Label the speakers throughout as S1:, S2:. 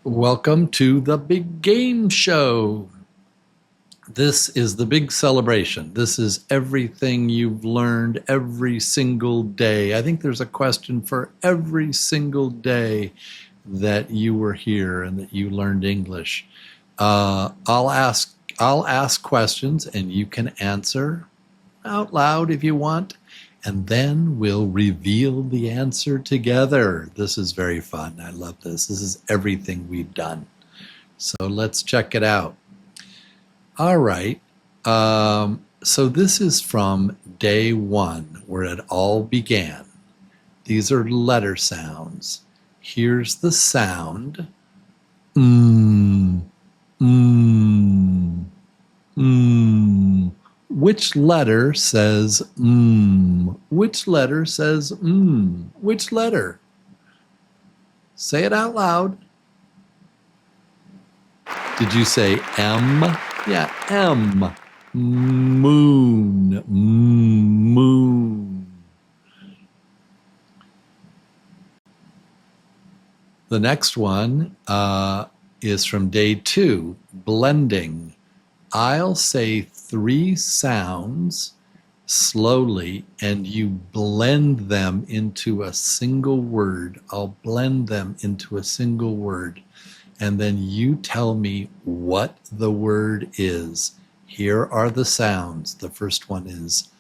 S1: Welcome to the big game show. This is the big celebration. This is everything you've learned every single day. I think there's a question for every single day that you were here and that you learned English. I'll ask questions and you can answer out loud if you want. And then we'll reveal the answer together. This is very fun. I love this. This is everything we've done. So let's check it out. All right. So this is from day one, where it all began. These are letter sounds. Here's the sound. Which letter says Which letter says Which letter? Say it out loud. Did you say M? Yeah, M. Moon. Moon. The next one is from day two, blending. I'll say three sounds slowly and you blend them into a single word. I'll blend them into a single word. And then you tell me what the word is. Here are the sounds. The first one is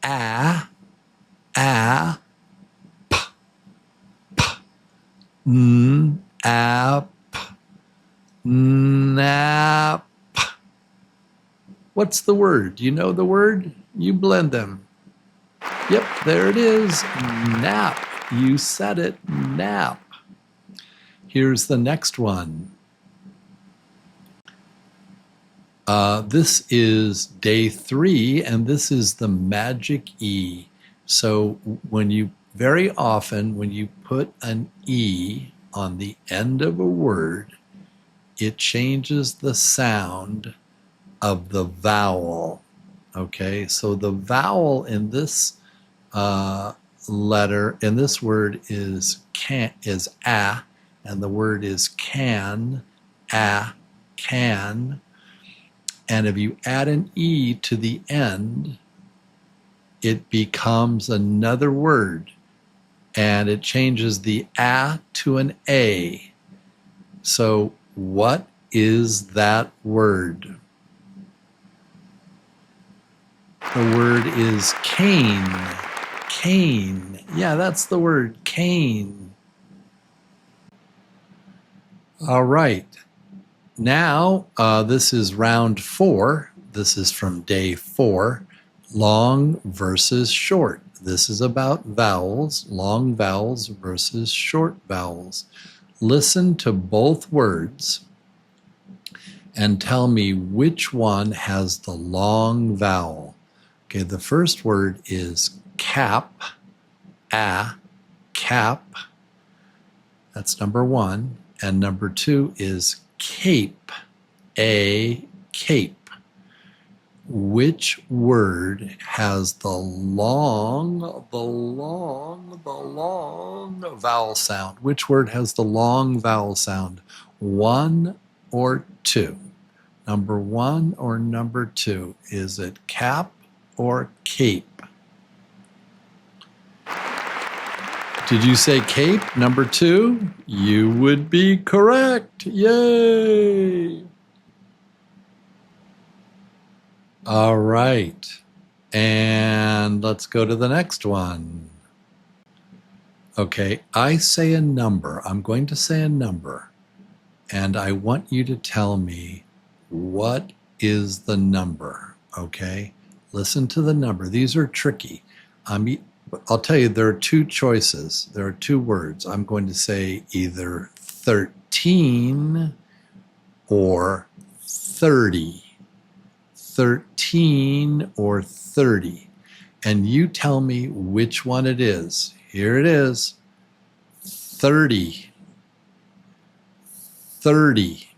S1: ah, p, app, nap. What's the word? You know the word? You blend them. Yep, there it is. Nap. You said it. Nap. Here's the next one. This is day three, and this is the magic E. So very often when you put an E on the end of a word, it changes the sound of the vowel. Okay, so the vowel in this letter, in this word is a, and the word is can, can. And if you add an E to the end, it becomes another word, and it changes the a to an a. So what is that word? The word is cane. Cane. Yeah, that's the word, cane. All right. Now, this is round 4. This is from day 4. Long versus short. This is about vowels, long vowels versus short vowels. Listen to both words and tell me which one has the long vowel. Okay, the first word is cap, cap. That's number 1. And number 2 is cape, cape. Which word has the long vowel sound? Which word has the long vowel sound? 1 or 2? Number 1 or number 2? Is it cap or cape? Did you say cape, number 2? You would be correct. Yay! All right. And let's go to the next one. Okay, I say a number. I'm going to say a number. And I want you to tell me what is the number. Okay? Listen to the number. These are tricky. I'll tell you, there are 2 choices. There are 2 words. I'm going to say either 13 or 30. 13 or 30. And you tell me which one it is. Here it is. 30. 30.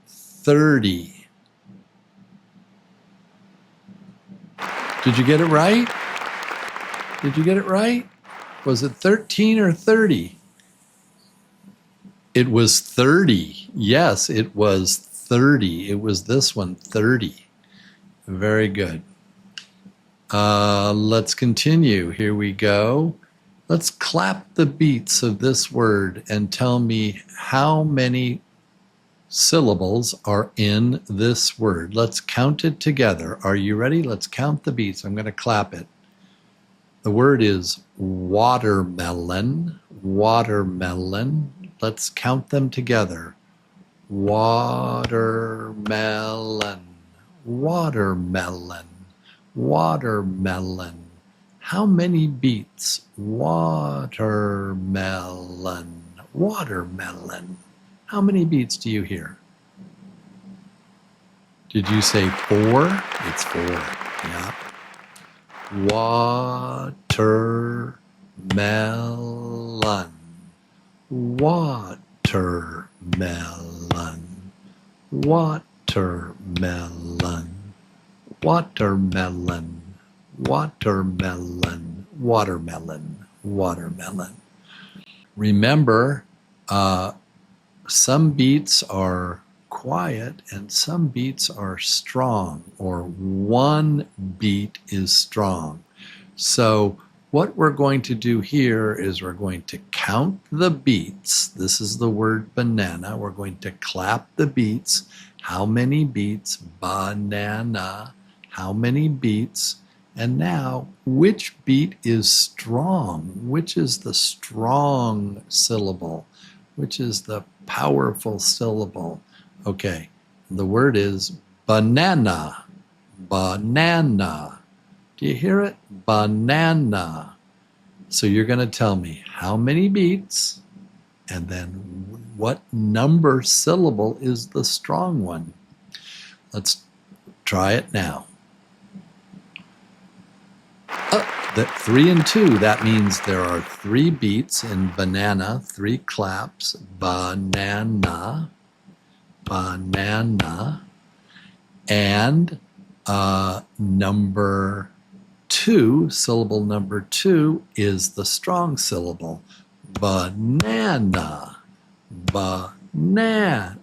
S1: 30. Did you get it right? Did you get it right? Was it 13 or 30? It was 30. Yes, it was 30. It was this one, 30. Very good. Let's continue. Here we go. Let's clap the beats of this word and tell me how many syllables are in this word. Let's count it together. Are you ready? Let's count the beats. I'm going to clap it. The word is watermelon. Watermelon. Let's count them together. Watermelon. Watermelon. Watermelon. How many beats? Watermelon. Watermelon. How many beats do you hear? Did you say 4? It's 4. Yeah. Watermelon. Watermelon. Watermelon. Watermelon. Watermelon. Watermelon. Watermelon. Remember, some beats are quiet and some beats are strong, or one beat is strong. So what we're going to do here is we're going to count the beats. This is the word banana. We're going to clap the beats. How many beats? Banana. How many beats? And now, which beat is strong? Which is the strong syllable? Which is the powerful syllable? Okay, the word is banana. Banana. Do you hear it? Banana. So you're going to tell me how many beats and then what number syllable is the strong one. Let's try it now. That 3 and 2, that means there are 3 beats in banana, 3 claps. Banana, banana, and number 2, syllable number 2 is the strong syllable. Banana, banana,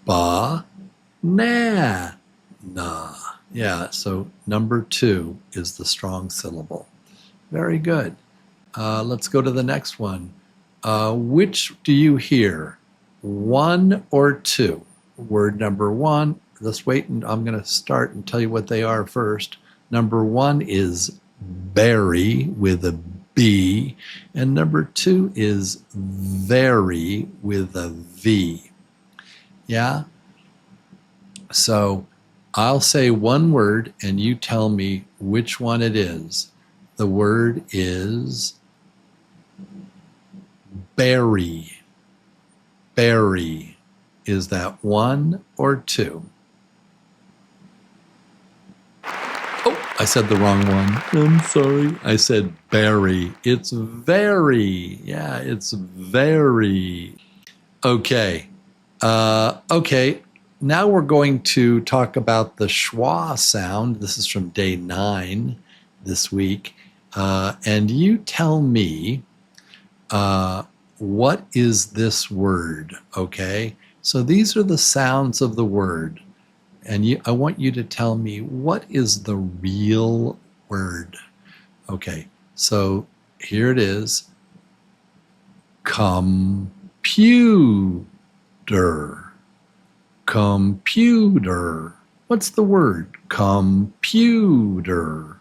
S1: banana. Yeah, so number 2 is the strong syllable. Very good. Let's go to the next one. Which do you hear? 1 or 2? Word number 1. Let's wait, and I'm going to start and tell you what they are first. Number 1 is berry with a B, and number 2 is very with a V. Yeah? So I'll say one word and you tell me which one it is. The word is berry. Berry. Is that 1 or 2? Oh, I said the wrong one. I'm sorry. I said berry. It's very. Yeah, it's very. Okay. Okay. Now we're going to talk about the schwa sound. This is from day 9 this week. And you tell me what is this word, okay? So these are the sounds of the word. And I want you to tell me what is the real word. Okay, so here it is. Computer. Computer. What's the word? Computer.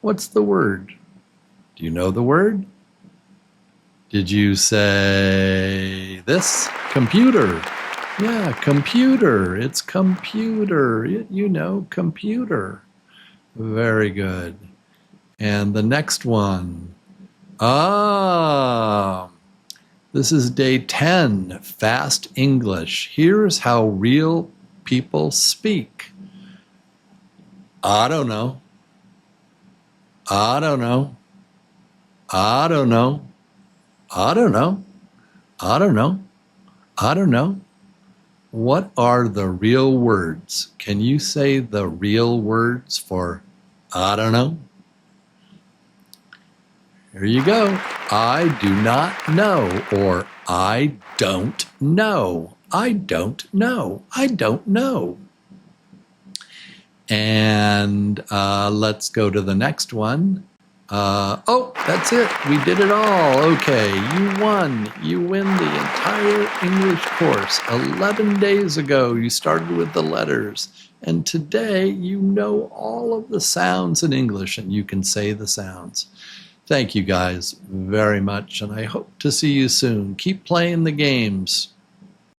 S1: What's the word? Do you know the word? Did you say this? Computer. Yeah, computer. It's computer. You know, computer. Very good. And the next one. This is day 10, Fast English. Here's how real people speak. I don't know. I don't know. I don't know. I don't know. I don't know. I don't know. What are the real words? Can you say the real words for I don't know? Here you go. I do not know, or I don't know. I don't know. I don't know. And let's go to the next one. Oh, that's it. We did it all. Okay, you won. You win the entire English course. 11 days ago, you started with the letters. And today, you know all of the sounds in English, and you can say the sounds. Thank you guys very much, and I hope to see you soon. Keep playing the games.